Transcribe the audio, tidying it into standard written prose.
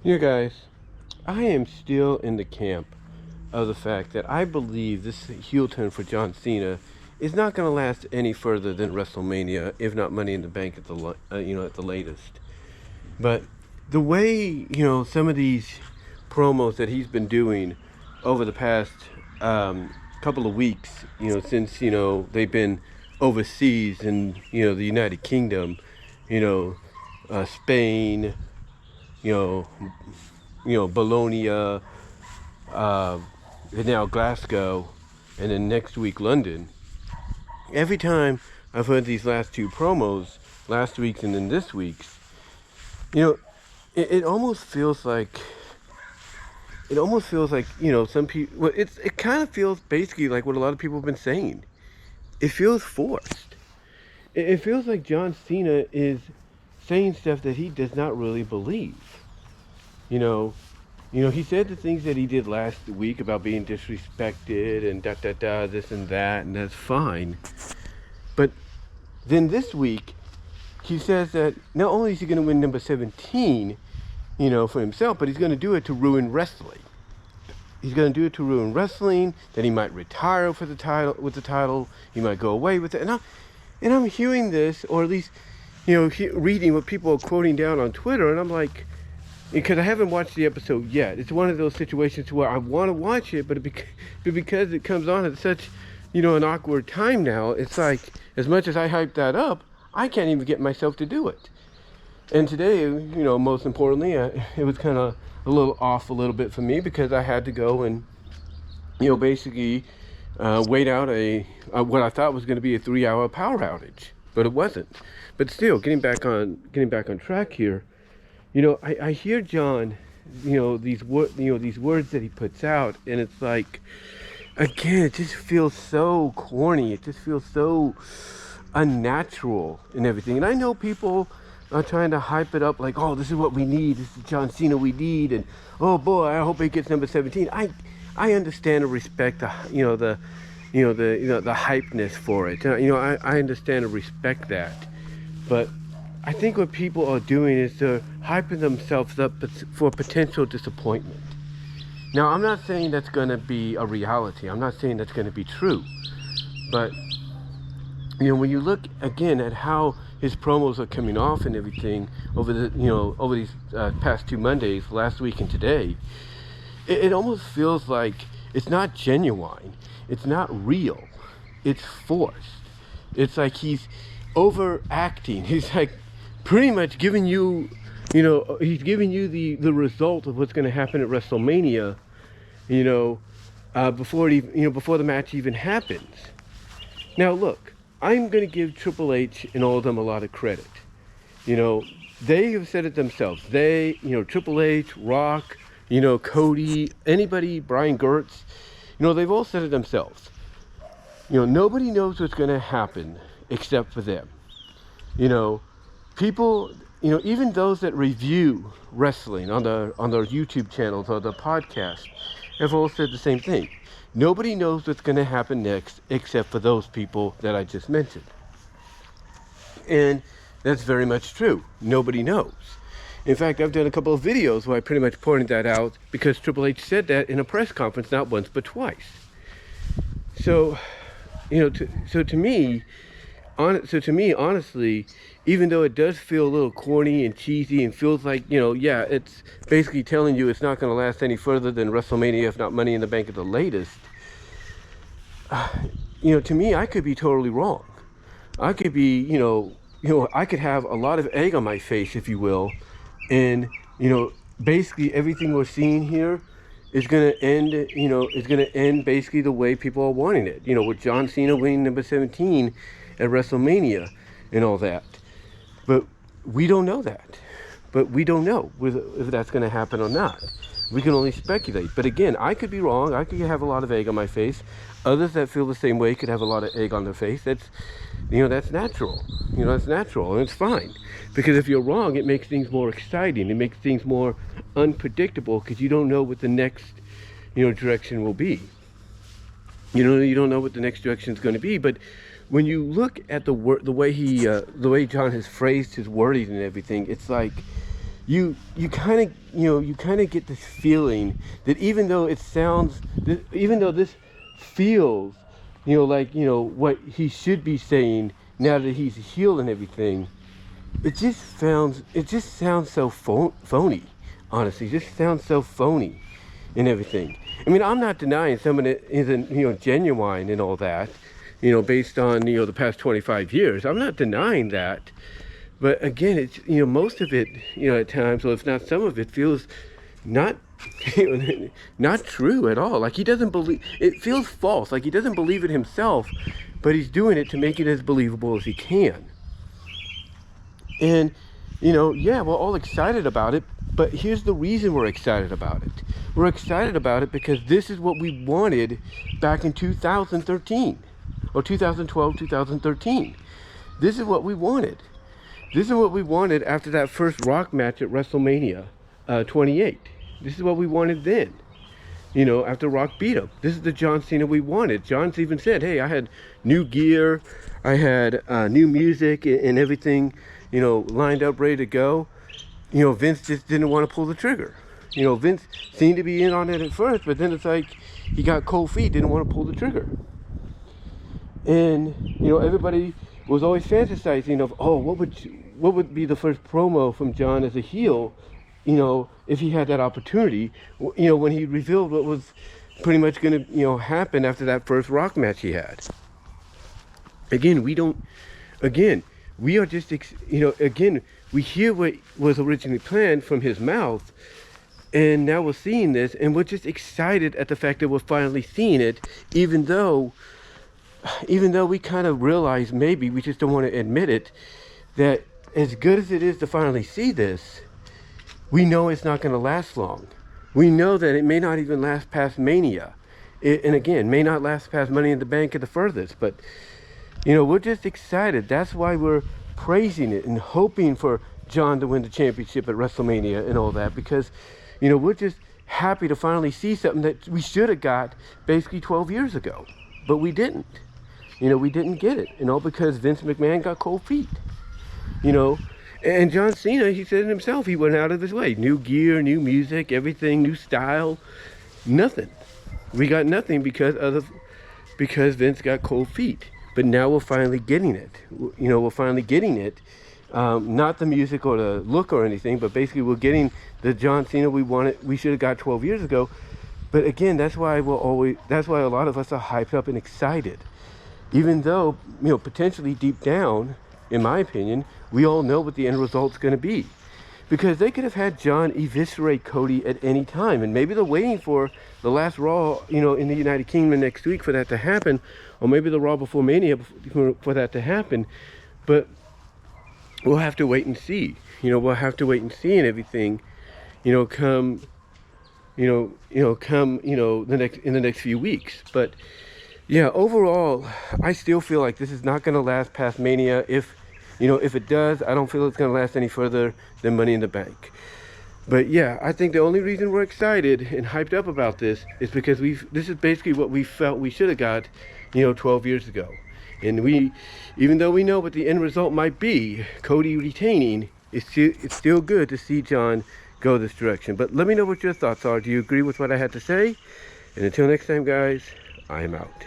You guys, I am still in the camp of the fact that I believe this heel turn for John Cena is not going to last any further than WrestleMania, if not Money in the Bank at the at the latest. But the way some of these promos that he's been doing over the past couple of weeks, since they've been overseas in the United Kingdom, Spain, you know, Bologna, and now Glasgow, and then next week London. Every time I've heard these last two promos, last week's and then this week's, it almost feels like some people. Well, it kind of feels basically like what a lot of people have been saying. It feels forced. It feels like John Cena is saying stuff that he does not really believe. He said the things that he did last week about being disrespected and this and that, and that's fine. But then this week, he says that not only is he going to win number 17, for himself, but he's going to do it to ruin wrestling. He's going to do it to ruin wrestling. Then he might retire for the title with the title. He might go away with it. And I'm hearing this, or at least, reading what people are quoting down on Twitter, and I'm like, because I haven't watched the episode yet. It's one of those situations where I want to watch it, but because it comes on at such, an awkward time now, it's like, as much as I hype that up, I can't even get myself to do it. And today, most importantly, it was kind of a little off a little bit for me because I had to go and, basically wait out what I thought was going to be a 3-hour power outage, but it wasn't. But still, getting back on track here. I hear John, these words that he puts out, and it's like, again, it just feels so corny. It just feels so unnatural and everything. And I know people are trying to hype it up like, oh, this is what we need. This is John Cena we need, and oh boy, I hope he gets number 17. I understand and respect the hypeness for it. I understand and respect that, but I think what people are doing is they're hyping themselves up for potential disappointment. Now, I'm not saying that's going to be a reality. I'm not saying that's going to be true. But, when you look again at how his promos are coming off and everything over these past 2 Mondays, last week and today, it almost feels like it's not genuine. It's not real. It's forced. It's like he's overacting. He's like pretty much giving you, he's giving you the result of what's going to happen at WrestleMania, before the match even happens. Now, look, I'm going to give Triple H and all of them a lot of credit. They have said it themselves. They, Triple H, Rock, Cody, anybody, Brian Gertz, they've all said it themselves. Nobody knows what's going to happen except for them. People, even those that review wrestling on their YouTube channels or the podcast have all said the same thing. Nobody knows what's going to happen next except for those people that I just mentioned. And that's very much true. Nobody knows. In fact, I've done a couple of videos where I pretty much pointed that out because Triple H said that in a press conference not once but twice. So, to me, honestly, even though it does feel a little corny and cheesy and feels like, it's basically telling you it's not going to last any further than WrestleMania, if not Money in the Bank at the latest, to me, I could be totally wrong. I could be, I could have a lot of egg on my face, if you will, and, basically everything we're seeing here is going to end, basically the way people are wanting it, with John Cena winning number 17 at WrestleMania and all that. But we don't know that. But we don't know if that's going to happen or not. We can only speculate. But again, I could be wrong. I could have a lot of egg on my face. Others that feel the same way could have a lot of egg on their face. That's natural. That's natural, and it's fine. Because if you're wrong, it makes things more exciting. It makes things more unpredictable because you don't know what the next, direction will be. You don't know what the next direction is going to be. But when you look at the way John has phrased his wording and everything, it's like you kind of get this feeling that even though this feels like what he should be saying now that he's healed and everything, it just sounds so phony. Honestly, it just sounds so phony and everything. I mean, I'm not denying some of it isn't genuine and all that, based on the past 25 years. I'm not denying that. But again, it's most of it at times, or if not some of it, feels not not true at all. Like he doesn't believe it. Feels false. Like he doesn't believe it himself, but he's doing it to make it as believable as he can. And yeah, we're all excited about it. But here's the reason we're excited about it. We're excited about it because this is what we wanted back in 2013 or 2012, 2013. This is what we wanted. This is what we wanted after that first Rock match at WrestleMania 28. This is what we wanted then, after Rock beat him. This is the John Cena we wanted. John's even said, hey, I had new gear, I had new music and everything, lined up, ready to go. Vince just didn't want to pull the trigger. Vince seemed to be in on it at first, but then it's like he got cold feet, didn't want to pull the trigger. And, everybody was always fantasizing of, oh, what would be the first promo from John as a heel, if he had that opportunity, when he revealed what was pretty much going to, happen after that first Rock match he had. Again, we are just, we hear what was originally planned from his mouth, and now we're seeing this, and we're just excited at the fact that we're finally seeing it, even though we kind of realize, maybe we just don't want to admit it, that as good as it is to finally see this, we know it's not going to last long. We know that it may not even last past Mania. And again, may not last past Money in the Bank at the furthest, but we're just excited. That's why we're praising it and hoping for John to win the championship at WrestleMania and all that, because we're just happy to finally see something that we should have got basically 12 years ago, but we didn't. We didn't get it, all because Vince McMahon got cold feet. And John Cena, he said it himself, he went out of his way. New gear, new music, everything, new style, nothing. We got nothing because Vince got cold feet. But now we're finally getting it. We're finally getting it. Not the music or the look or anything, but basically we're getting the John Cena we should have got 12 years ago. But again, that's why a lot of us are hyped up and excited. Even though, potentially deep down, in my opinion, we all know what the end result's going to be. Because they could have had John eviscerate Cody at any time. And maybe they're waiting for the last Raw, in the United Kingdom next week for that to happen. Or maybe the Raw before Mania for that to happen. But we'll have to wait and see. We'll have to wait and see and everything, come in the next few weeks. But yeah, overall, I still feel like this is not going to last past Mania. If it does, I don't feel it's going to last any further than Money in the Bank. But yeah, I think the only reason we're excited and hyped up about this is because this is basically what we felt we should have got, 12 years ago. And even though we know what the end result might be, Cody retaining, it's still good to see John go this direction. But let me know what your thoughts are. Do you agree with what I had to say? And until next time, guys, I'm out.